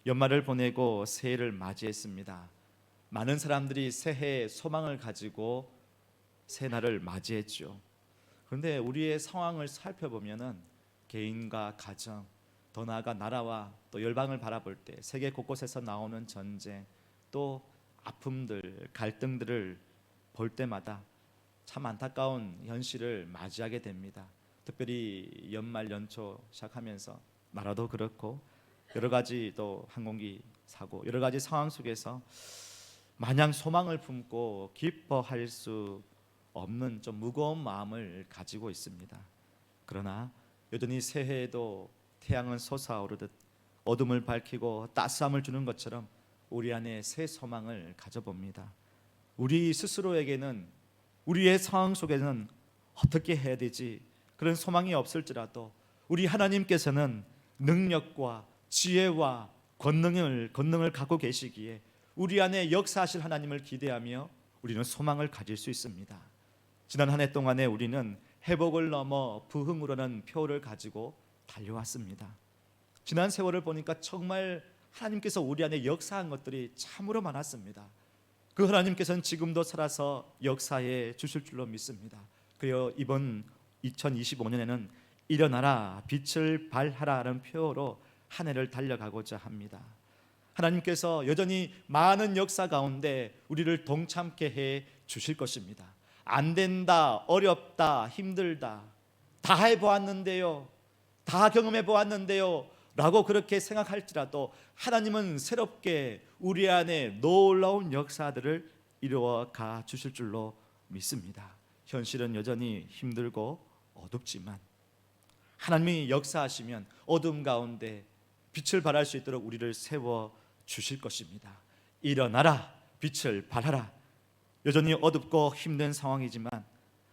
연말을 보내고 새해를 맞이했습니다. 많은 사람들이 새해 소망을 가지고 새날을 맞이했죠. 그런데 우리의 상황을 살펴보면은 개인과 가정, 더 나아가 나라와 또 열방을 바라볼 때 세계 곳곳에서 나오는 전쟁, 또 아픔들, 갈등들을 볼 때마다 참 안타까운 현실을 맞이하게 됩니다. 특별히 연말 연초 시작하면서 나라도 그렇고 여러 가지 또 항공기 사고 여러 가지 상황 속에서 마냥 소망을 품고 기뻐할 수 없는 좀 무거운 마음을 가지고 있습니다. 그러나 여전히 새해에도 태양은 솟아오르듯 어둠을 밝히고 따스함을 주는 것처럼 우리 안에 새 소망을 가져봅니다. 우리 스스로에게는 우리의 상황 속에는 어떻게 해야 되지? 그런 소망이 없을지라도 우리 하나님께서는 능력과 지혜와 권능을 갖고 계시기에 우리 안에 역사하실 하나님을 기대하며 우리는 소망을 가질 수 있습니다. 지난 한 해 동안에 우리는 회복을 넘어 부흥으로는 표를 가지고 달려왔습니다. 지난 세월을 보니까 정말 하나님께서 우리 안에 역사한 것들이 참으로 많았습니다. 그 하나님께서는 지금도 살아서 역사해 주실 줄로 믿습니다. 그리고 이번 2025년에는 일어나라 빛을 발하라는 표어로 한 해를 달려가고자 합니다. 하나님께서 여전히 많은 역사 가운데 우리를 동참케 해 주실 것입니다. 안 된다, 어렵다, 힘들다, 다 해보았는데요, 다 경험해 보았는데요 라고 그렇게 생각할지라도 하나님은 새롭게 우리 안에 놀라운 역사들을 이루어 가 주실 줄로 믿습니다. 현실은 여전히 힘들고 어둡지만 하나님이 역사하시면 어둠 가운데 빛을 발할 수 있도록 우리를 세워 주실 것입니다. 일어나라, 빛을 발하라. 여전히 어둡고 힘든 상황이지만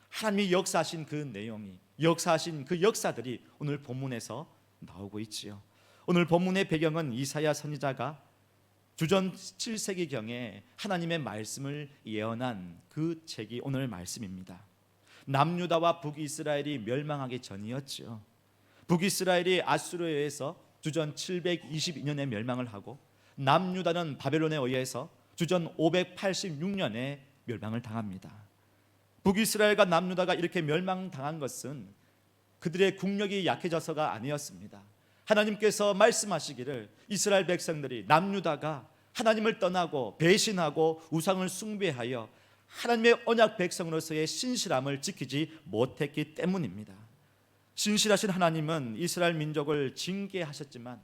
하나님이 역사하신 그 내용이, 역사하신 그 역사들이 오늘 본문에서 나오고 있지요. 오늘 본문의 배경은 이사야 선지자가 주전 7세기경에 하나님의 말씀을 예언한 그 책이 오늘 말씀입니다. 남유다와 북이스라엘이 멸망하기 전이었죠. 북이스라엘이 아수르에 의해서 주전 722년에 멸망을 하고 남유다는 바벨론에 의해서 주전 586년에 멸망을 당합니다. 북이스라엘과 남유다가 이렇게 멸망당한 것은 그들의 국력이 약해져서가 아니었습니다. 하나님께서 말씀하시기를 이스라엘 백성들이, 남유다가 하나님을 떠나고 배신하고 우상을 숭배하여 하나님의 언약 백성으로서의 신실함을 지키지 못했기 때문입니다. 신실하신 하나님은 이스라엘 민족을 징계하셨지만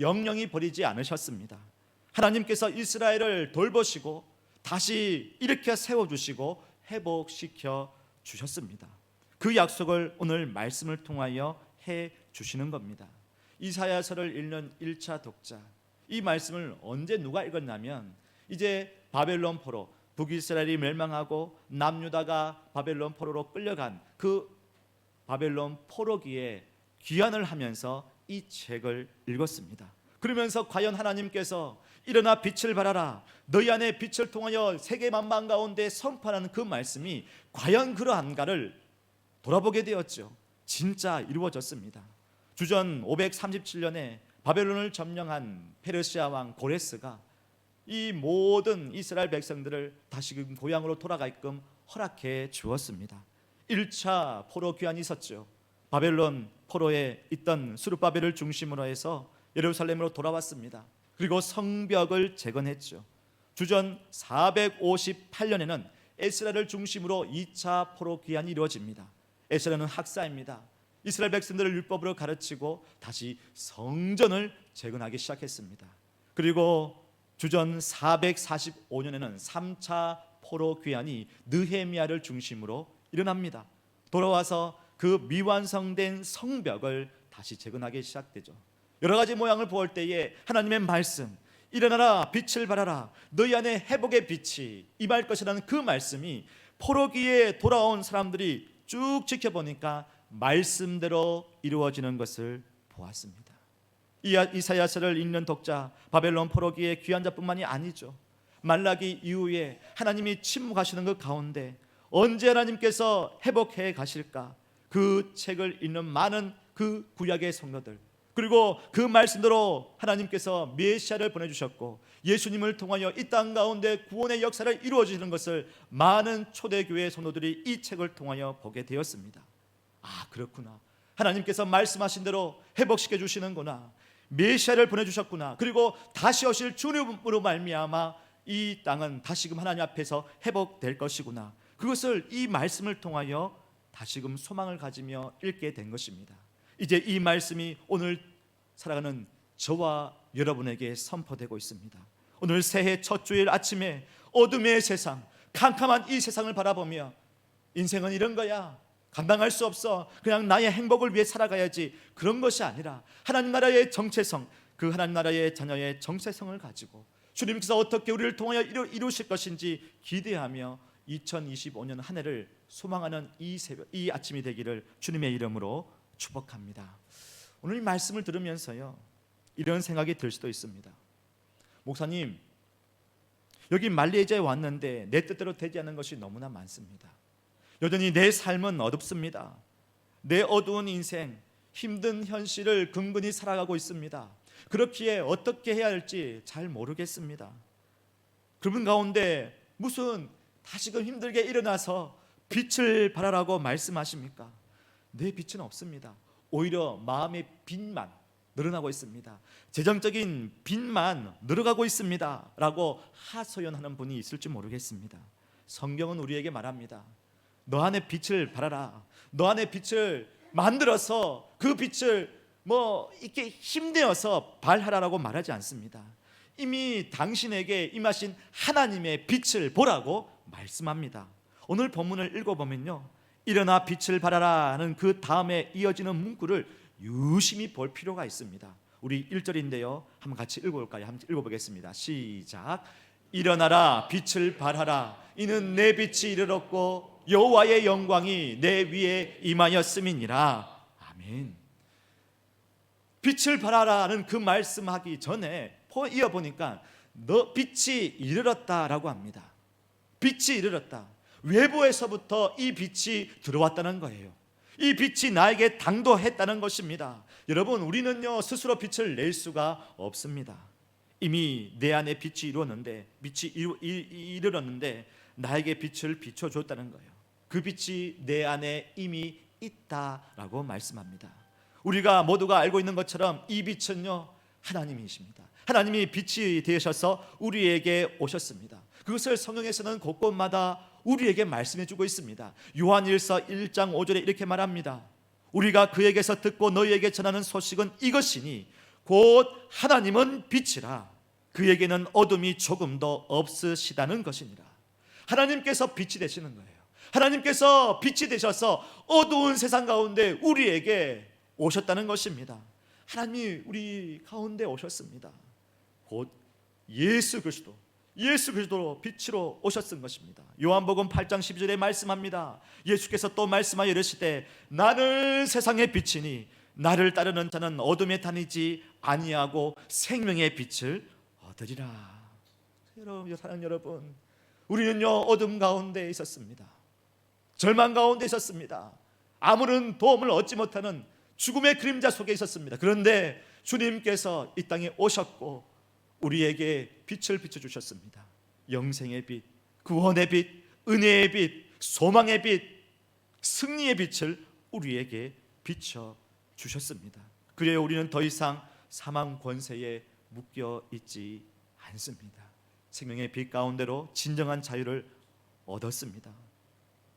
영영히 버리지 않으셨습니다. 하나님께서 이스라엘을 돌보시고 다시 일으켜 세워주시고 회복시켜 주셨습니다. 그 약속을 오늘 말씀을 통하여 해 주시는 겁니다. 이사야서를 읽는 1차 독자, 이 말씀을 언제 누가 읽었냐면 이제 바벨론 포로, 북이스라엘이 멸망하고 남유다가 바벨론 포로로 끌려간 그 바벨론 포로기에 귀환을 하면서 이 책을 읽었습니다. 그러면서 과연 하나님께서 일어나 빛을 발하라, 너희 안에 빛을 통하여 세계 만방 가운데 선포하는 그 말씀이 과연 그러한가를 돌아보게 되었죠. 진짜 이루어졌습니다. 주전 537년에 바벨론을 점령한 페르시아 왕 고레스가 이 모든 이스라엘 백성들을 다시금 고향으로 돌아가게끔 허락해 주었습니다. 1차 포로 귀환이 있었죠. 바벨론 포로에 있던 스룹바벨을 중심으로 해서 예루살렘으로 돌아왔습니다. 그리고 성벽을 재건했죠. 주전 458년에는 에스라를 중심으로 2차 포로 귀환이 이루어집니다. 에스라는 학사입니다. 이스라엘 백성들을 율법으로 가르치고 다시 성전을 재건하기 시작했습니다. 그리고 주전 445년에는 3차 포로 귀환이 느헤미야를 중심으로 일어납니다. 돌아와서 그 미완성된 성벽을 다시 재건하기 시작되죠. 여러 가지 모양을 보을 때에 하나님의 말씀, 일어나라 빛을 발하라, 너희 안에 회복의 빛이 임할 것이라는 그 말씀이 포로기에 돌아온 사람들이 쭉 지켜보니까 말씀대로 이루어지는 것을 보았습니다. 이사야서를 읽는 독자, 바벨론 포로기의 귀한 자뿐만이 아니죠. 말라기 이후에 하나님이 침묵하시는 그 가운데 언제 하나님께서 회복해 가실까, 그 책을 읽는 많은 그 구약의 성도들, 그리고 그 말씀대로 하나님께서 메시아를 보내주셨고 예수님을 통하여 이 땅 가운데 구원의 역사를 이루어지는 것을 많은 초대교회 성도들이 이 책을 통하여 보게 되었습니다. 아, 그렇구나. 하나님께서 말씀하신 대로 회복시켜 주시는구나. 메시아를 보내주셨구나. 그리고 다시 오실 주님으로 말미암아 이 땅은 다시금 하나님 앞에서 회복될 것이구나. 그것을 이 말씀을 통하여 다시금 소망을 가지며 읽게 된 것입니다. 이제 이 말씀이 오늘 살아가는 저와 여러분에게 선포되고 있습니다. 오늘 새해 첫 주일 아침에 어둠의 세상, 캄캄한 이 세상을 바라보며 인생은 이런 거야, 감당할 수 없어, 그냥 나의 행복을 위해 살아가야지, 그런 것이 아니라 하나님 나라의 정체성, 그 하나님 나라의 자녀의 정체성을 가지고 주님께서 어떻게 우리를 통하여 이루실 것인지 기대하며 2025년 한 해를 소망하는 이 아침이 되기를 주님의 이름으로 축복합니다. 오늘 이 말씀을 들으면서요, 이런 생각이 들 수도 있습니다. 목사님, 여기 말레이시아에 왔는데 내 뜻대로 되지 않는 것이 너무나 많습니다. 여전히 내 삶은 어둡습니다. 내 어두운 인생, 힘든 현실을 근근히 살아가고 있습니다. 그렇기에 어떻게 해야 할지 잘 모르겠습니다. 그분 가운데 무슨 다시금 힘들게 일어나서 빛을 발하라고 말씀하십니까? 내 빛은 없습니다. 오히려 마음의 빛만 늘어나고 있습니다. 재정적인 빛만 늘어가고 있습니다 라고 하소연하는 분이 있을지 모르겠습니다. 성경은 우리에게 말합니다. 너 안에 빛을 발하라. 너 안에 빛을 만들어서 그 빛을 이렇게 힘내어서 발하라라고 말하지 않습니다. 이미 당신에게 임하신 하나님의 빛을 보라고 말씀합니다. 오늘 본문을 읽어보면요, 일어나 빛을 발하라 하는 그 다음에 이어지는 문구를 유심히 볼 필요가 있습니다. 우리 1절인데요, 한번 같이 읽어볼까요? 한번 읽어보겠습니다. 시작. 일어나라, 빛을 발하라. 이는 내 빛이 이르렀고 여호와의 영광이 내 위에 임하였음이니라. 아멘. 빛을 발하라는 그 말씀하기 전에 이어보니까 너 빛이 이르렀다라고 합니다. 빛이 이르렀다. 외부에서부터 이 빛이 들어왔다는 거예요. 이 빛이 나에게 당도했다는 것입니다. 여러분, 우리는요 스스로 빛을 낼 수가 없습니다. 이미 내 안에 빛이 이르렀는데 나에게 빛을 비춰줬다는 거예요. 그 빛이 내 안에 이미 있다라고 말씀합니다. 우리가 모두가 알고 있는 것처럼 이 빛은요 하나님이십니다. 하나님이 빛이 되셔서 우리에게 오셨습니다. 그것을 성경에서는 곳곳마다 우리에게 말씀해 주고 있습니다. 요한일서 1장 5절에 이렇게 말합니다. 우리가 그에게서 듣고 너희에게 전하는 소식은 이것이니 곧 하나님은 빛이라 그에게는 어둠이 조금도 없으시다는 것이니라. 하나님께서 빛이 되시는 거예요. 하나님께서 빛이 되셔서 어두운 세상 가운데 우리에게 오셨다는 것입니다. 하나님이 우리 가운데 오셨습니다. 곧 예수 그리스도로 빛으로 오셨은 것입니다. 요한복음 8장 12절에 말씀합니다. 예수께서 또 말씀하여 이르시되 나는 세상의 빛이니 나를 따르는 자는 어둠에 다니지 아니하고 생명의 빛을 얻으리라. 사랑하는 여러분, 우리는요 어둠 가운데 있었습니다. 절망 가운데 있었습니다. 아무런 도움을 얻지 못하는 죽음의 그림자 속에 있었습니다. 그런데 주님께서 이 땅에 오셨고 우리에게 빛을 비춰주셨습니다. 영생의 빛, 구원의 빛, 은혜의 빛, 소망의 빛, 승리의 빛을 우리에게 비춰주셨습니다. 그래야 우리는 더 이상 사망 권세에 묶여 있지 않습니다. 생명의 빛 가운데로 진정한 자유를 얻었습니다.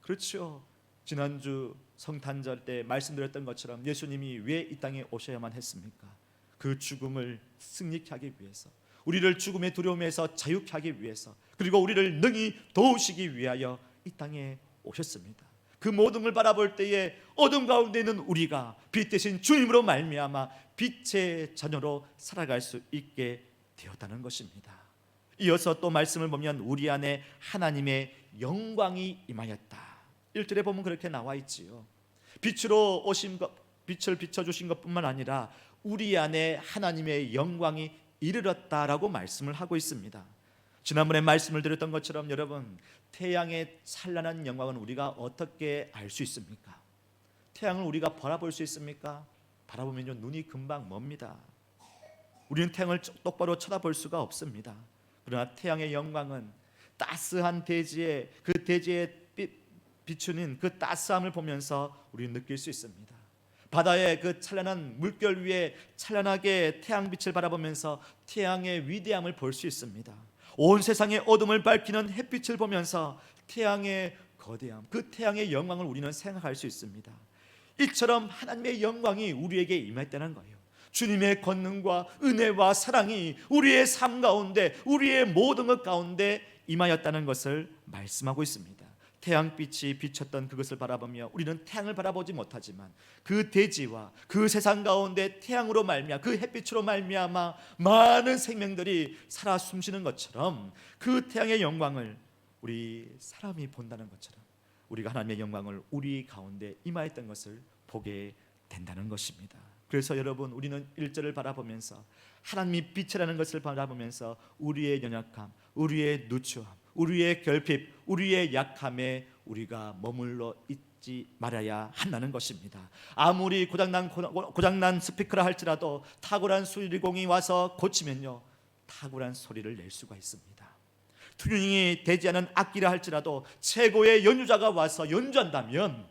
그렇죠. 지난주 성탄절 때 말씀드렸던 것처럼 예수님이 왜 이 땅에 오셔야만 했습니까? 그 죽음을 승리케 하기 위해서, 우리를 죽음의 두려움에서 자유케 하기 위해서, 그리고 우리를 능히 도우시기 위하여 이 땅에 오셨습니다. 그 모든 걸 바라볼 때에 어둠 가운데 있는 우리가 빛 대신 주님으로 말미암아 빛의 자녀로 살아갈 수 있게 되었다는 것입니다. 이어서 또 말씀을 보면 우리 안에 하나님의 영광이 임하였다. 1절에 보면 그렇게 나와 있지요. 빛으로 오신 것, 빛을 비춰주신 것뿐만 아니라 우리 안에 하나님의 영광이 이르렀다라고 말씀을 하고 있습니다. 지난번에 말씀을 드렸던 것처럼 여러분, 태양의 찬란한 영광은 우리가 어떻게 알 수 있습니까? 태양을 우리가 바라볼 수 있습니까? 바라보면요 눈이 금방 멉니다. 우리는 태양을 똑바로 쳐다볼 수가 없습니다. 그러나 태양의 영광은 따스한 대지에 그 대지에 비추는 그 따스함을 보면서 우리는 느낄 수 있습니다. 바다의 그 찬란한 물결 위에 찬란하게 태양빛을 바라보면서 태양의 위대함을 볼 수 있습니다. 온 세상의 어둠을 밝히는 햇빛을 보면서 태양의 거대함, 그 태양의 영광을 우리는 생각할 수 있습니다. 이처럼 하나님의 영광이 우리에게 임했다는 거예요. 주님의 권능과 은혜와 사랑이 우리의 삶 가운데, 우리의 모든 것 가운데 임하였다는 것을 말씀하고 있습니다. 태양빛이 비쳤던 그것을 바라보며 우리는 태양을 바라보지 못하지만 그 대지와 그 세상 가운데 태양으로 말미암아, 그 햇빛으로 말미암아 많은 생명들이 살아 숨쉬는 것처럼 그 태양의 영광을 우리 사람이 본다는 것처럼 우리가 하나님의 영광을 우리 가운데 임하였던 것을 보게 된다는 것입니다. 그래서 여러분, 우리는 1절을 바라보면서 하나님이 빛이라는 것을 바라보면서 우리의 연약함, 우리의 누추함, 우리의 결핍, 우리의 약함에 우리가 머물러 있지 말아야 한다는 것입니다. 아무리 고장난 스피커라 할지라도 탁월한 수리공이 와서 고치면요 탁월한 소리를 낼 수가 있습니다. 튜닝이 되지 않은 악기라 할지라도 최고의 연주자가 와서 연주한다면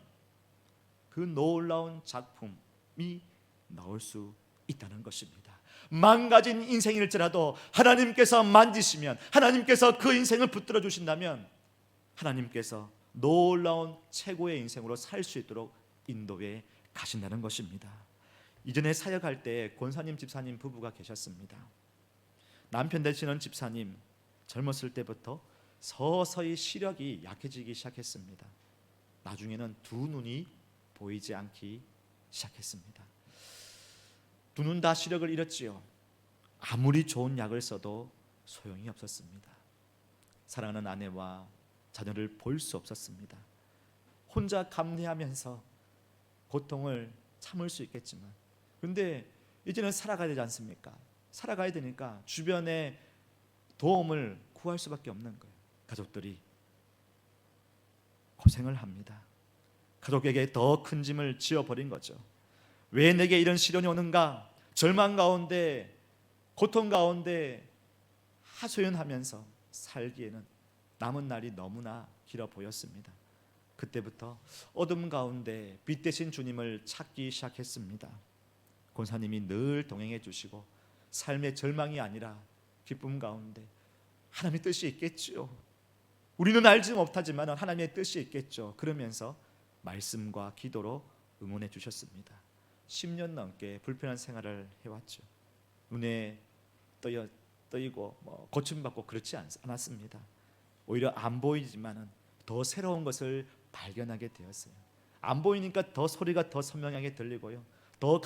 그 놀라운 작품이 나올 수 있다는 것입니다. 망가진 인생일지라도 하나님께서 만지시면, 하나님께서 그 인생을 붙들어 주신다면 하나님께서 놀라운 최고의 인생으로 살 수 있도록 인도해 가신다는 것입니다. 이전에 사역할 때 권사님 집사님 부부가 계셨습니다. 남편 되시는 집사님 젊었을 때부터 서서히 시력이 약해지기 시작했습니다. 나중에는 두 눈이 보이지 않기 시작했습니다. 두 눈 다 시력을 잃었지요. 아무리 좋은 약을 써도 소용이 없었습니다. 사랑하는 아내와 자녀를 볼 수 없었습니다. 혼자 감내하면서 고통을 참을 수 있겠지만, 그런데 이제는 살아가야 되지 않습니까? 살아가야 되니까 주변에 도움을 구할 수밖에 없는 거예요. 가족들이 고생을 합니다. 가족에게 더 큰 짐을 지어버린 거죠. 왜 내게 이런 시련이 오는가? 절망 가운데, 고통 가운데 하소연하면서 살기에는 남은 날이 너무나 길어 보였습니다. 그때부터 어둠 가운데 빛 대신 주님을 찾기 시작했습니다. 권사님이 늘 동행해 주시고 삶의 절망이 아니라 기쁨 가운데 하나님의 뜻이 있겠죠. 우리는 알지 못하지만 하나님의 뜻이 있겠죠. 그러면서 말씀과 기도로 응원해 주셨습니다. 10년 넘게 불편한 생활을 해왔죠. 눈에 떠이고 고침받고 그렇지 않았습니다. 오히려 안 보이지만은 더 새로운 것을 발견하게 되었어요. 안 보이니까 더 소리가 더 선명하게 들리고요. 더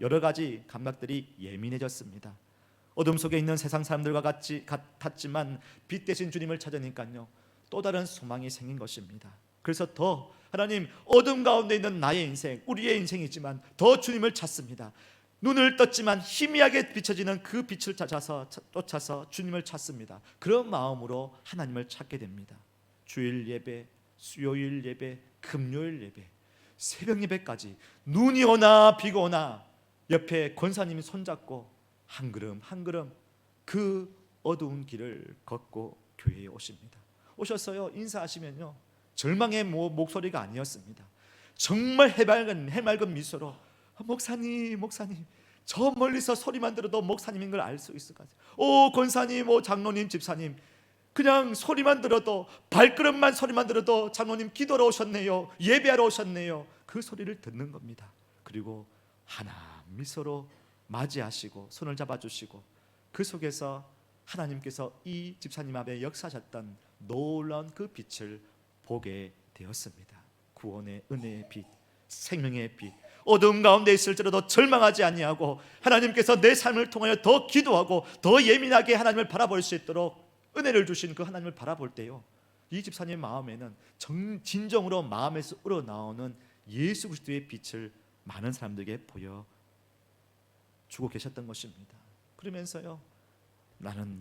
여러 가지 감각들이 예민해졌습니다. 어둠 속에 있는 세상 사람들과 같았지만 빛 대신 주님을 찾으니까요 또 다른 소망이 생긴 것입니다. 그래서 더 하나님, 어둠 가운데 있는 나의 인생, 우리의 인생이지만 더 주님을 찾습니다. 눈을 떴지만 희미하게 비춰지는 그 빛을 쫓아서 주님을 찾습니다. 그런 마음으로 하나님을 찾게 됩니다. 주일 예배, 수요일 예배, 금요일 예배, 새벽 예배까지 눈이 오나 비가 오나 옆에 권사님이 손잡고 한 걸음 한 걸음 그 어두운 길을 걷고 교회에 오십니다. 오셨어요. 인사하시면요 절망의 목소리가 아니었습니다. 정말 해맑은 미소로 목사님 저 멀리서 소리만 들어도 목사님인 걸 알 수 있을 것 같아요. 오 권사님, 오 장로님, 집사님, 그냥 소리만 들어도, 발걸음만 소리만 들어도 장로님 기도로 오셨네요, 예배하러 오셨네요, 그 소리를 듣는 겁니다. 그리고 하나 미소로 맞이하시고 손을 잡아주시고 그 속에서 하나님께서 이 집사님 앞에 역사하셨던 놀라운 그 빛을 보게 되었습니다. 구원의 은혜의 빛, 생명의 빛. 어두움 가운데 있을지라도 절망하지 아니하고 하나님께서 내 삶을 통하여 더 기도하고 더 예민하게 하나님을 바라볼 수 있도록 은혜를 주신 그 하나님을 바라볼 때요 이 집사님 마음에는 진정으로 마음에서 우러나오는 예수 그리스도의 빛을 많은 사람들에게 보여주고 계셨던 것입니다. 그러면서요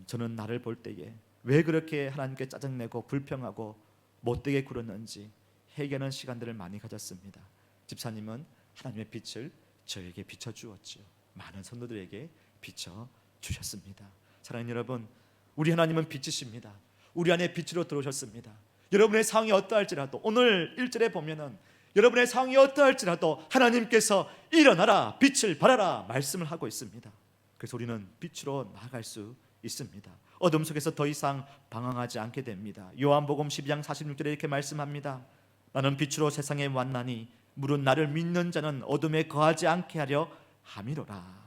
저는 나를 볼 때에 왜 그렇게 하나님께 짜증내고 불평하고 못되게 굴었는지 회개하는 시간들을 많이 가졌습니다. 집사님은 하나님의 빛을 저에게 비춰주었지요. 많은 성도들에게 비춰주셨습니다. 사랑하는 여러분, 우리 하나님은 빛이십니다. 우리 안에 빛으로 들어오셨습니다. 여러분의 상황이 어떠할지라도 오늘 1절에 보면은 여러분의 상황이 어떠할지라도 하나님께서 일어나라, 빛을 발하라 말씀을 하고 있습니다. 그래서 우리는 빛으로 나아갈 수 있습니다. 어둠 속에서 더 이상 방황하지 않게 됩니다. 요한복음 12장 46절에 이렇게 말씀합니다. 나는 빛으로 세상에 왔나니 무릇 나를 믿는 자는 어둠에 거하지 않게 하려 함이로라.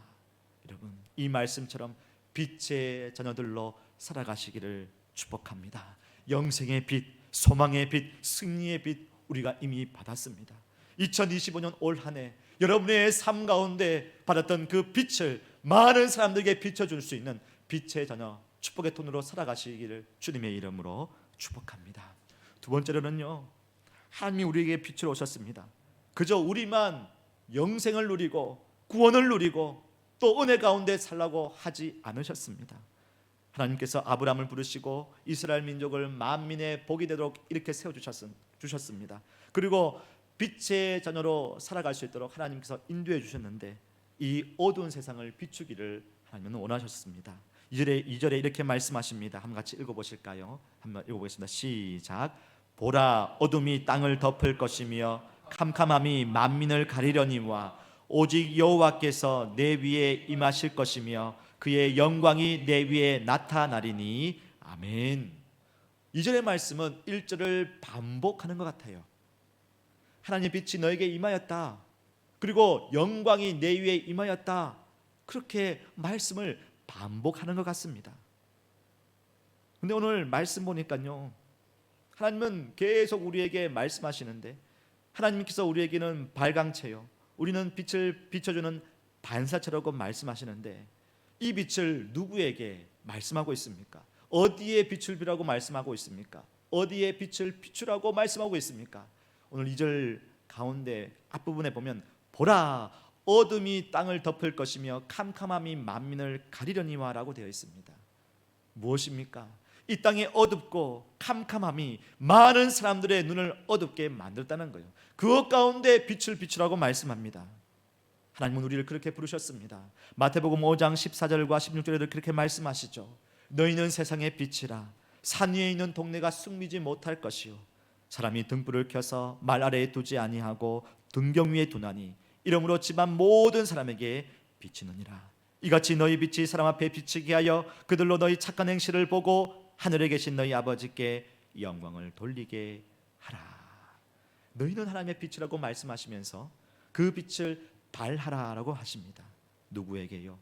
여러분, 이 말씀처럼 빛의 자녀들로 살아가시기를 축복합니다. 영생의 빛, 소망의 빛, 승리의 빛 우리가 이미 받았습니다. 2025년 올 한 해 여러분의 삶 가운데 받았던 그 빛을 많은 사람들에게 비춰줄 수 있는 빛의 자녀, 축복의 톤으로 살아가시기를 주님의 이름으로 축복합니다. 두 번째로는요, 하나님이 우리에게 빛으로 오셨습니다. 그저 우리만 영생을 누리고 구원을 누리고 또 은혜 가운데 살라고 하지 않으셨습니다. 하나님께서 아브라함을 부르시고 이스라엘 민족을 만민의 복이 되도록 이렇게 세워주셨습니다. 그리고 빛의 자녀로 살아갈 수 있도록 하나님께서 인도해 주셨는데 이 어두운 세상을 비추기를 하나님은 원하셨습니다. 2절에 이렇게 말씀하십니다. 한번 같이 읽어보실까요? 한번 읽어보겠습니다. 시작. 보라, 어둠이 땅을 덮을 것이며 캄캄함이 만민을 가리려니와 오직 여호와께서 내 위에 임하실 것이며 그의 영광이 내 위에 나타나리니. 아멘. 2절의 말씀은 1절을 반복하는 것 같아요. 하나님의 빛이 너에게 임하였다, 그리고 영광이 내 위에 임하였다, 그렇게 말씀을 반복하는 것 같습니다. 근데 오늘 말씀 보니까요, 하나님은 계속 우리에게 말씀하시는데 하나님께서 우리에게는 발광체요, 우리는 빛을 비춰주는 반사체라고 말씀하시는데 이 빛을 누구에게 말씀하고 있습니까? 어디에 빛을 비라고 말씀하고 있습니까? 어디에 빛을 비추라고 말씀하고 있습니까? 오늘 2절 가운데 앞부분에 보면 보라, 어둠이 땅을 덮을 것이며 캄캄함이 만민을 가리려니와 라고 되어 있습니다. 무엇입니까? 이 땅에 어둡고 캄캄함이 많은 사람들의 눈을 어둡게 만들었다는 거예요. 그것 가운데 빛을 비추라고 말씀합니다. 하나님은 우리를 그렇게 부르셨습니다. 마태복음 5장 14절과 16절에도 그렇게 말씀하시죠. 너희는 세상의 빛이라. 산 위에 있는 동네가 숨기지 못할 것이요 사람이 등불을 켜서 말 아래에 두지 아니하고 등경 위에 두나니 이러므로 집안 모든 사람에게 비치느니라. 이같이 너희 빛이 사람 앞에 비치게 하여 그들로 너희 착한 행실을 보고 하늘에 계신 너희 아버지께 영광을 돌리게 하라. 너희는 하나님의 빛이라고 말씀하시면서 그 빛을 발하라라고 하십니다. 누구에게요?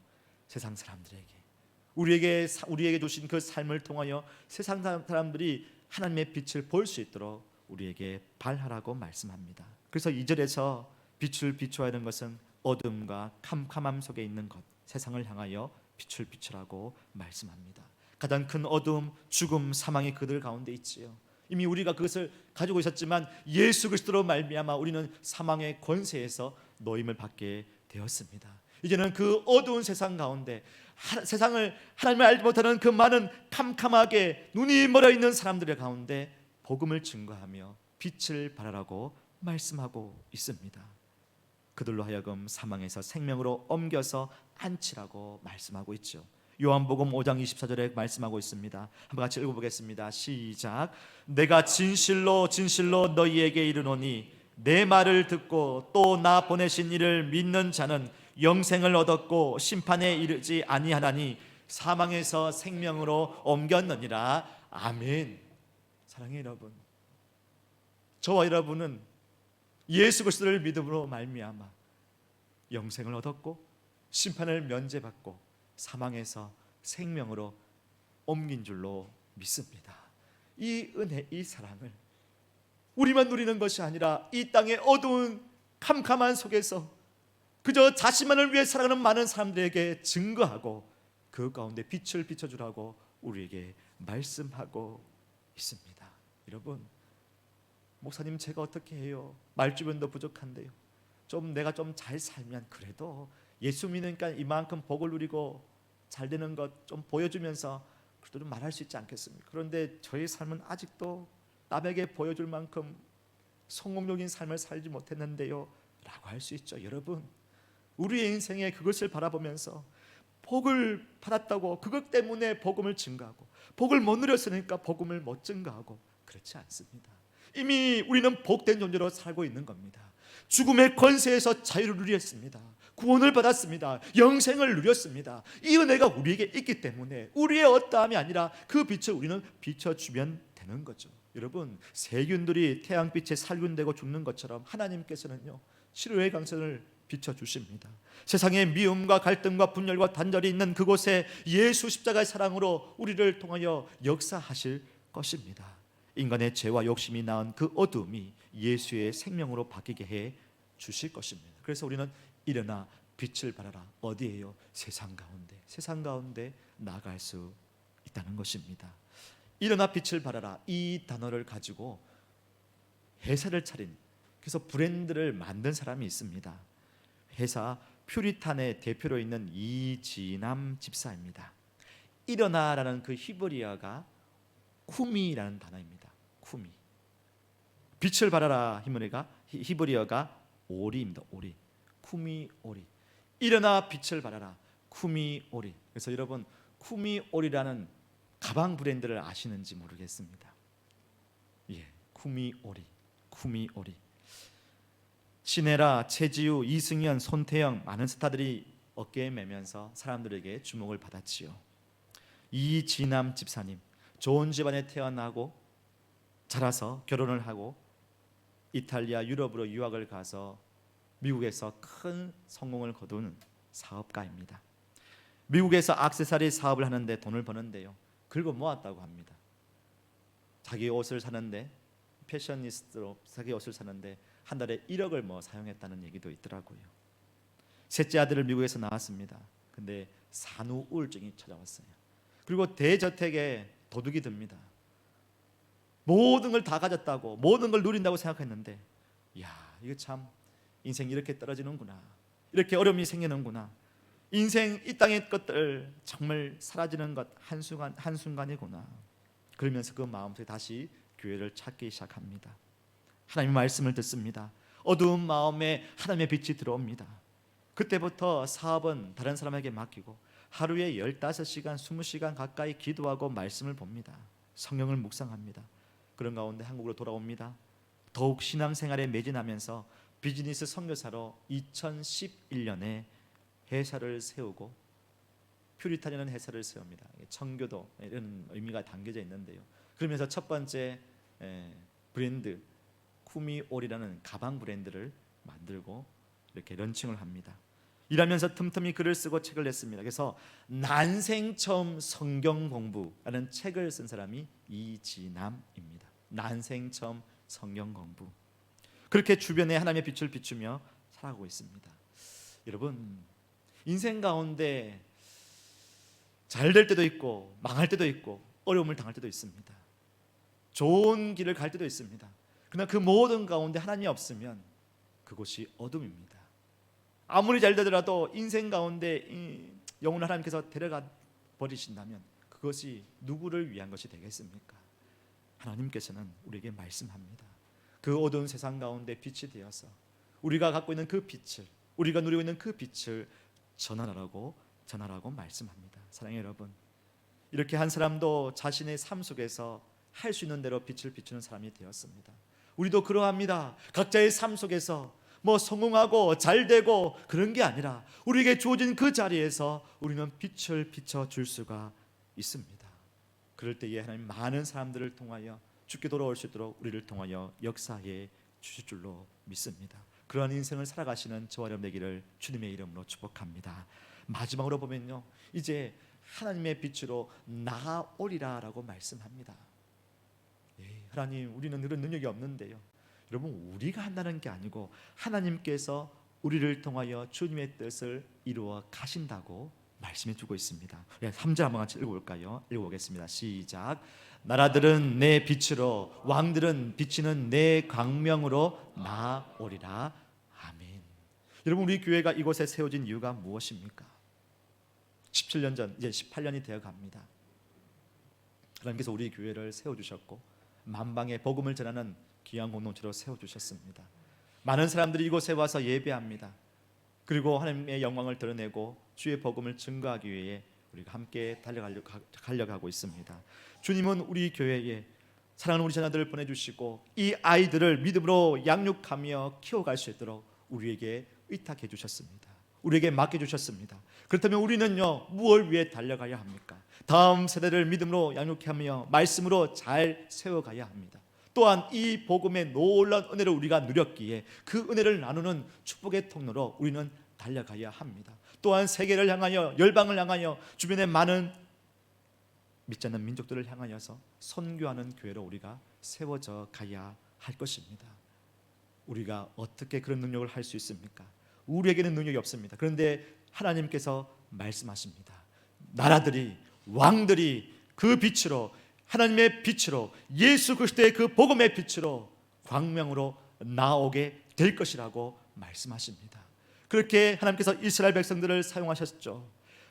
세상 사람들에게. 우리에게 주신 그 삶을 통하여 세상 사람들이 하나님의 빛을 볼 수 있도록 우리에게 발하라고 말씀합니다. 그래서 2절에서 빛을 비추어야 하는 것은 어둠과 캄캄함 속에 있는 것, 세상을 향하여 빛을 비추라고 말씀합니다. 가장 큰 어둠, 죽음, 사망이 그들 가운데 있지요. 이미 우리가 그것을 가지고 있었지만 예수 그리스도로 말미암아 우리는 사망의 권세에서 노임을 받게 되었습니다. 이제는 그 어두운 세상 가운데 세상을 하나님을 알지 못하는 그 많은 캄캄하게 눈이 멀어 있는 사람들의 가운데 복음을 증거하며 빛을 발하라고 말씀하고 있습니다. 그들로 하여금 사망에서 생명으로 옮겨서 안치라고 말씀하고 있죠. 요한복음 5장 24절에 말씀하고 있습니다. 한번 같이 읽어보겠습니다. 시작. 내가 진실로 진실로 너희에게 이르노니 내 말을 듣고 또 나 보내신 이를 믿는 자는 영생을 얻었고 심판에 이르지 아니하나니 사망에서 생명으로 옮겼느니라. 아멘. 사랑해요 여러분, 저와 여러분은 예수 그리스도를 믿음으로 말미암아 영생을 얻었고 심판을 면제받고 사망에서 생명으로 옮긴 줄로 믿습니다. 이 은혜, 이 사랑을 우리만 누리는 것이 아니라 이 땅의 어두운 캄캄한 속에서 그저 자신만을 위해 살아가는 많은 사람들에게 증거하고 그 가운데 빛을 비춰주라고 우리에게 말씀하고 있습니다. 여러분, 목사님 제가 어떻게 해요? 말주변도 부족한데요. 내가 좀 잘 살면 그래도 예수 믿으니까 이만큼 복을 누리고 잘 되는 것 좀 보여주면서 그래도 좀 말할 수 있지 않겠습니까? 그런데 저의 삶은 아직도 남에게 보여줄 만큼 성공적인 삶을 살지 못했는데요 라고 할 수 있죠. 여러분, 우리의 인생에 그것을 바라보면서 복을 받았다고 그것 때문에 복음을 증가하고, 복을 못 누렸으니까 복음을 못 증가하고, 그렇지 않습니다. 이미 우리는 복된 존재로 살고 있는 겁니다. 죽음의 권세에서 자유를 누렸습니다. 구원을 받았습니다. 영생을 누렸습니다. 이 은혜가 우리에게 있기 때문에 우리의 어떠함이 아니라 그 빛을 우리는 비춰주면 되는 거죠. 여러분, 세균들이 태양빛에 살균되고 죽는 것처럼 하나님께서는요, 치료의 강선을 비춰주십니다. 세상의 미움과 갈등과 분열과 단절이 있는 그곳에 예수 십자가의 사랑으로 우리를 통하여 역사하실 것입니다. 인간의 죄와 욕심이 낳은 그 어둠이 예수의 생명으로 바뀌게 해 주실 것입니다. 그래서 우리는 일어나 빛을 발하라. 어디에요? 세상 가운데. 세상 가운데 나아갈 수 있다는 것입니다. 일어나 빛을 발하라, 이 단어를 가지고 회사를 차린, 그래서 브랜드를 만든 사람이 있습니다. 회사 퓨리탄의 대표로 있는 이진남 집사입니다. 일어나라는 그 히브리어가 쿠미라는 단어입니다. 쿠미. 빛을 발하라 히브리어가 오리입니다. 오리. 쿠미 오리. 일어나 빛을 발하라. 쿠미 오리. 그래서 여러분, 쿠미 오리라는 가방 브랜드를 아시는지 모르겠습니다. 예, 쿠미 오리. 쿠미 오리. 신혜라, 최지우, 이승현, 손태영, 많은 스타들이 어깨에 매면서 사람들에게 주목을 받았지요. 이진남 집사님, 좋은 집안에 태어나고 자라서 결혼을 하고 이탈리아, 유럽으로 유학을 가서 미국에서 큰 성공을 거둔 사업가입니다. 미국에서 액세서리 사업을 하는데 돈을 버는데요, 긁어 모았다고 합니다. 자기 옷을 사는데, 패셔니스트로 자기 옷을 사는데 한 달에 1억을 사용했다는 얘기도 있더라고요. 셋째 아들을 미국에서 낳았습니다. 근데 산후 우울증이 찾아왔어요. 그리고 대저택에 도둑이 듭니다. 모든 걸 다 가졌다고, 모든 걸 누린다고 생각했는데, 야, 이거 참 인생이 이렇게 떨어지는구나, 이렇게 어려움이 생기는구나, 인생 이 땅의 것들 정말 사라지는 것 한순간이구나. 그러면서 그 마음속에 다시 교회를 찾기 시작합니다. 하나님의 말씀을 듣습니다. 어두운 마음에 하나님의 빛이 들어옵니다. 그때부터 사업은 다른 사람에게 맡기고 하루에 15시간, 20시간 가까이 기도하고 말씀을 봅니다. 성경을 묵상합니다. 그런 가운데 한국으로 돌아옵니다. 더욱 신앙생활에 매진하면서 비즈니스 선교사로 2011년에 회사를 세우고, 퓨리탄이라는 회사를 세웁니다. 청교도 이런 의미가 담겨져 있는데요. 그러면서 첫 번째 브랜드 쿠미올이라는 가방 브랜드를 만들고 이렇게 런칭을 합니다. 일하면서 틈틈이 글을 쓰고 책을 냈습니다. 그래서 난생 처음 성경 공부라는 책을 쓴 사람이 이진남입니다. 난생 처음 성경 공부. 그렇게 주변에 하나님의 빛을 비추며 살아가고 있습니다. 여러분, 인생 가운데 잘 될 때도 있고 망할 때도 있고 어려움을 당할 때도 있습니다. 좋은 길을 갈 때도 있습니다. 그러나 그 모든 가운데 하나님이 없으면 그곳이 어둠입니다. 아무리 잘 되더라도 인생 가운데 영혼을 하나님께서 데려가 버리신다면 그것이 누구를 위한 것이 되겠습니까? 하나님께서는 우리에게 말씀합니다. 그 어두운 세상 가운데 빛이 되어서 우리가 갖고 있는 그 빛을, 우리가 누리고 있는 그 빛을 전하라고 말씀합니다. 사랑하는 여러분, 이렇게 한 사람도 자신의 삶 속에서 할 수 있는 대로 빛을 비추는 사람이 되었습니다. 우리도 그러합니다. 각자의 삶 속에서 성공하고 잘되고 그런 게 아니라 우리에게 주어진 그 자리에서 우리는 빛을 비춰줄 수가 있습니다. 그럴 때에 하나님 많은 사람들을 통하여 주께 돌아올 수 있도록 우리를 통하여 역사해 주실 줄로 믿습니다. 그러한 인생을 살아가시는 저와 여러분 되기를 주님의 이름으로 축복합니다. 마지막으로 보면요, 이제 하나님의 빛으로 나아오리라 라고 말씀합니다. 하나님, 우리는 그런 능력이 없는데요. 여러분, 우리가 한다는 게 아니고 하나님께서 우리를 통하여 주님의 뜻을 이루어 가신다고 말씀해 주고 있습니다. 3절 한번 같이 읽어볼까요? 읽어보겠습니다. 시작. 나라들은 내 빛으로, 왕들은 비치는 내 광명으로 나아오리라. 아멘. 여러분, 우리 교회가 이곳에 세워진 이유가 무엇입니까? 17년 전, 이제 18년이 되어 갑니다. 하나님께서 우리 교회를 세워주셨고 만방에 복음을 전하는 귀한 공동체로 세워주셨습니다. 많은 사람들이 이곳에 와서 예배합니다. 그리고 하나님의 영광을 드러내고 주의 복음을 증거하기 위해 우리가 함께 달려가고 있습니다. 주님은 우리 교회에 사랑하는 우리 자녀들을 보내주시고 이 아이들을 믿음으로 양육하며 키워갈 수 있도록 우리에게 의탁해 주셨습니다. 우리에게 맡겨주셨습니다. 그렇다면 우리는요, 무엇을 위해 달려가야 합니까? 다음 세대를 믿음으로 양육하며 말씀으로 잘 세워가야 합니다. 또한 이 복음의 놀라운 은혜를 우리가 누렸기에 그 은혜를 나누는 축복의 통로로 우리는 달려가야 합니다. 또한 세계를 향하여, 열방을 향하여, 주변의 많은 믿지 않는 민족들을 향하여서 선교하는 교회로 우리가 세워져 가야 할 것입니다. 우리가 어떻게 그런 능력을 할 수 있습니까? 우리에게는 능력이 없습니다. 그런데 하나님께서 말씀하십니다. 나라들이, 왕들이 그 빛으로, 하나님의 빛으로, 예수 그리스도의 그 복음의 빛으로 광명으로 나오게 될 것이라고 말씀하십니다. 그렇게 하나님께서 이스라엘 백성들을 사용하셨죠.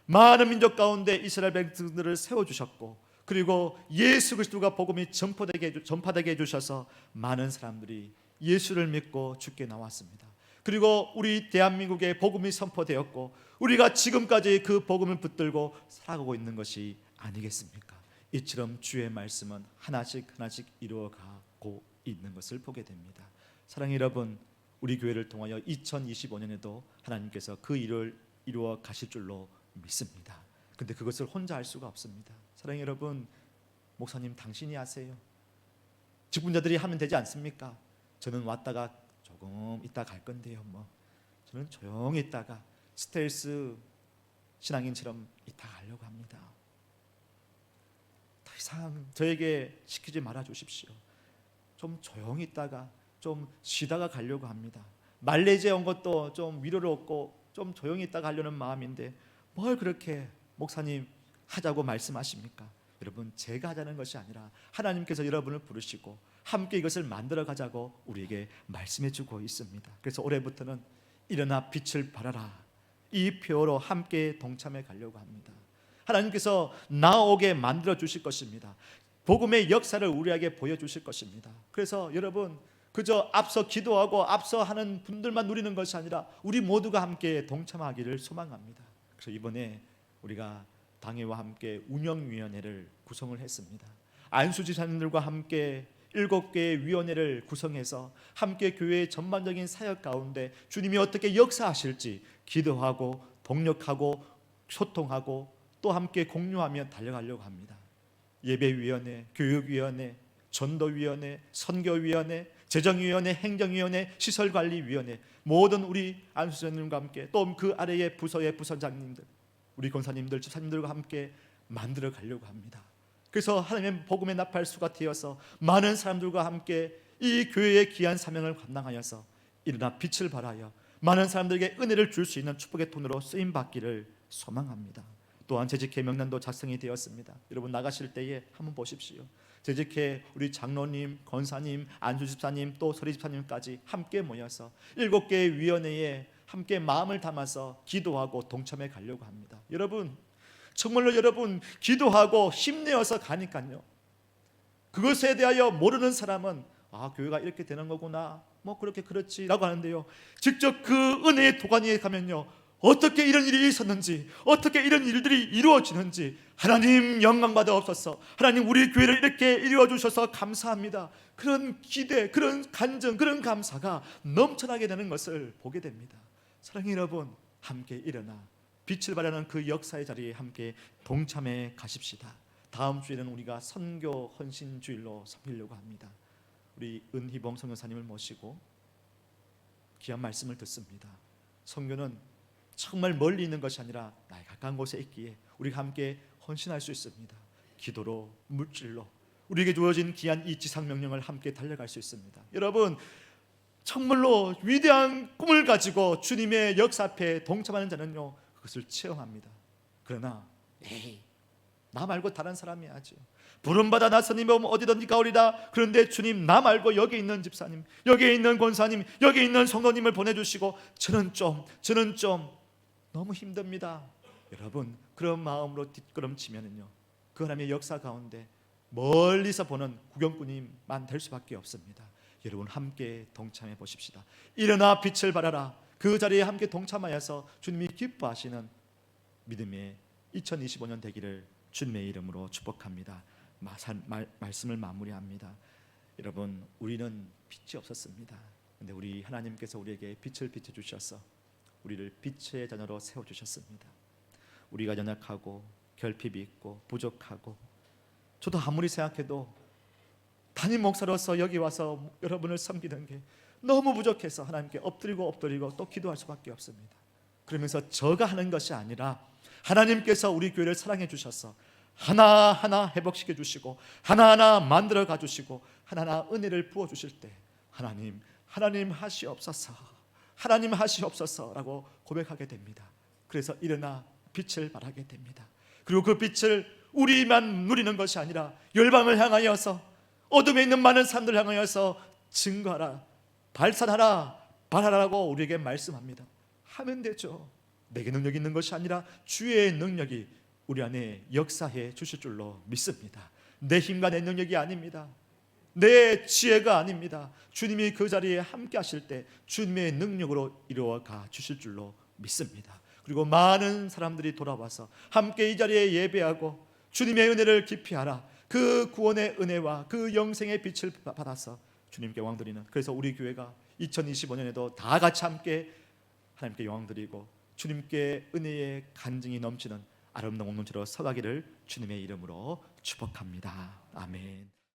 많은 민족 가운데 이스라엘 백성들을 세워주셨고, 그리고 예수 그리스도가 복음이 전파되게 해주셔서 많은 사람들이 예수를 믿고 주께 나왔습니다. 그리고 우리 대한민국에 복음이 선포되었고 우리가 지금까지 그 복음을 붙들고 살아가고 있는 것이 아니겠습니까? 이처럼 주의 말씀은 하나씩 하나씩 이루어가고 있는 것을 보게 됩니다. 사랑하는 여러분, 우리 교회를 통하여 2025년에도 하나님께서 그 일을 이루어 가실 줄로 믿습니다. 근데 그것을 혼자 할 수가 없습니다. 사랑하는 여러분, 목사님 당신이 하세요. 직분자들이 하면 되지 않습니까? 저는 왔다가 조금 있다 갈 건데요. 저는 조용히 있다가 스텔스 신앙인처럼 있다 가려고 합니다. 더 이상 저에게 시키지 말아 주십시오. 좀 조용히 있다가 좀 쉬다가 가려고 합니다. 말레이시아에 온 것도 좀 위로를 얻고 좀 조용히 있다가 가려는 마음인데 뭘 그렇게 목사님 하자고 말씀하십니까? 여러분, 제가 하자는 것이 아니라 하나님께서 여러분을 부르시고 함께 이것을 만들어 가자고 우리에게 말씀해 주고 있습니다. 그래서 올해부터는 일어나 빛을 발하라, 이 표어로 함께 동참해 가려고 합니다. 하나님께서 나오게 만들어 주실 것입니다. 복음의 역사를 우리에게 보여주실 것입니다. 그래서 여러분, 그저 앞서 기도하고 앞서 하는 분들만 누리는 것이 아니라 우리 모두가 함께 동참하기를 소망합니다. 그래서 이번에 우리가 당회와 함께 운영위원회를 구성을 했습니다. 안수지사님들과 함께 7개의 위원회를 구성해서 함께 교회의 전반적인 사역 가운데 주님이 어떻게 역사하실지 기도하고 동력하고 소통하고 또 함께 공유하며 달려가려고 합니다. 예배위원회, 교육위원회, 전도위원회, 선교위원회, 재정위원회, 행정위원회, 시설관리위원회, 모든 우리 안수지사님과 함께 또 그 아래의 부서의 부서장님들, 우리 권사님들, 집사님들과 함께 만들어 가려고 합니다. 그래서 하나님의 복음의 나팔수가 되어서 많은 사람들과 함께 이 교회의 귀한 사명을 감당하여서 일어나 빛을 발하여 많은 사람들에게 은혜를 줄 수 있는 축복의 통로로 쓰임 받기를 소망합니다. 또한 재직회 명단도 작성이 되었습니다. 여러분 나가실 때에 한번 보십시오. 재직회 우리 장로님, 권사님, 안수집사님 또 서리집사님까지 함께 모여서 7개의 위원회에 함께 마음을 담아서 기도하고 동참해 가려고 합니다. 여러분, 정말로 여러분 기도하고 힘내어서 가니까요, 그것에 대하여 모르는 사람은 교회가 이렇게 되는 거구나, 그렇게 그렇지라고 하는데요, 직접 그 은혜의 도가니에 가면요, 어떻게 이런 일이 있었는지, 어떻게 이런 일들이 이루어지는지, 하나님 영광 받아옵소서, 하나님 우리 교회를 이렇게 이루어 주셔서 감사합니다, 그런 기대, 그런 간증, 그런 감사가 넘쳐나게 되는 것을 보게 됩니다. 사랑하는 여러분, 함께 일어나 빛을 발하는 그 역사의 자리에 함께 동참해 가십시다. 다음 주에는 우리가 선교 헌신주일로 섬기려고 합니다. 우리 은희봉 선교사님을 모시고 귀한 말씀을 듣습니다. 선교는 정말 멀리 있는 것이 아니라 나의 가까운 곳에 있기에 우리가 함께 헌신할 수 있습니다. 기도로, 물질로 우리에게 주어진 귀한 이 지상 명령을 함께 달려갈 수 있습니다. 여러분, 정말로 위대한 꿈을 가지고 주님의 역사 앞에 동참하는 자는요, 그것을 체험합니다. 그러나 나 말고 다른 사람이 하죠. 부름받아 나서님 오면 어디든지 가오리다. 그런데 주님, 나 말고 여기 있는 집사님, 여기 있는 권사님, 여기 있는 성도님을 보내주시고 저는 좀 너무 힘듭니다. 여러분, 그런 마음으로 뒷걸음치면은요, 그 하나님의 역사 가운데 멀리서 보는 구경꾼이만 될 수밖에 없습니다. 여러분 함께 동참해 보십시다. 일어나 빛을 발하라. 그 자리에 함께 동참하여서 주님이 기뻐하시는 믿음의 2025년 되기를 주님의 이름으로 축복합니다. 말씀을 마무리합니다. 여러분, 우리는 빛이 없었습니다. 근데 우리 하나님께서 우리에게 빛을 비춰주셔서 우리를 빛의 자녀로 세워주셨습니다. 우리가 연약하고 결핍이 있고 부족하고, 저도 아무리 생각해도 담임 목사로서 여기 와서 여러분을 섬기는 게 너무 부족해서 하나님께 엎드리고 또 기도할 수밖에 없습니다. 그러면서 저가 하는 것이 아니라 하나님께서 우리 교회를 사랑해 주셔서 하나하나 회복시켜 주시고 하나하나 만들어 가 주시고 하나하나 은혜를 부어 주실 때 하나님 하시옵소서라고 고백하게 됩니다. 그래서 일어나 빛을 발하게 됩니다. 그리고 그 빛을 우리만 누리는 것이 아니라 열방을 향하여서, 어둠에 있는 많은 사람들을 향하여서 증거하라, 발산하라, 발하라고 우리에게 말씀합니다. 하면 되죠. 내게 능력이 있는 것이 아니라 주의 능력이 우리 안에 역사해 주실 줄로 믿습니다. 내 힘과 내 능력이 아닙니다. 내 지혜가 아닙니다. 주님이 그 자리에 함께 하실 때 주님의 능력으로 이루어가 주실 줄로 믿습니다. 그리고 많은 사람들이 돌아와서 함께 이 자리에 예배하고 주님의 은혜를 깊이 알아 그 구원의 은혜와 그 영생의 빛을 받아서 주님께 영광드리는, 그래서 우리 교회가 2025년에도 다 같이 함께 하나님께 영광드리고 주님께 은혜의 간증이 넘치는 아름다운 공동체로 서가기를 주님의 이름으로 축복합니다. 아멘.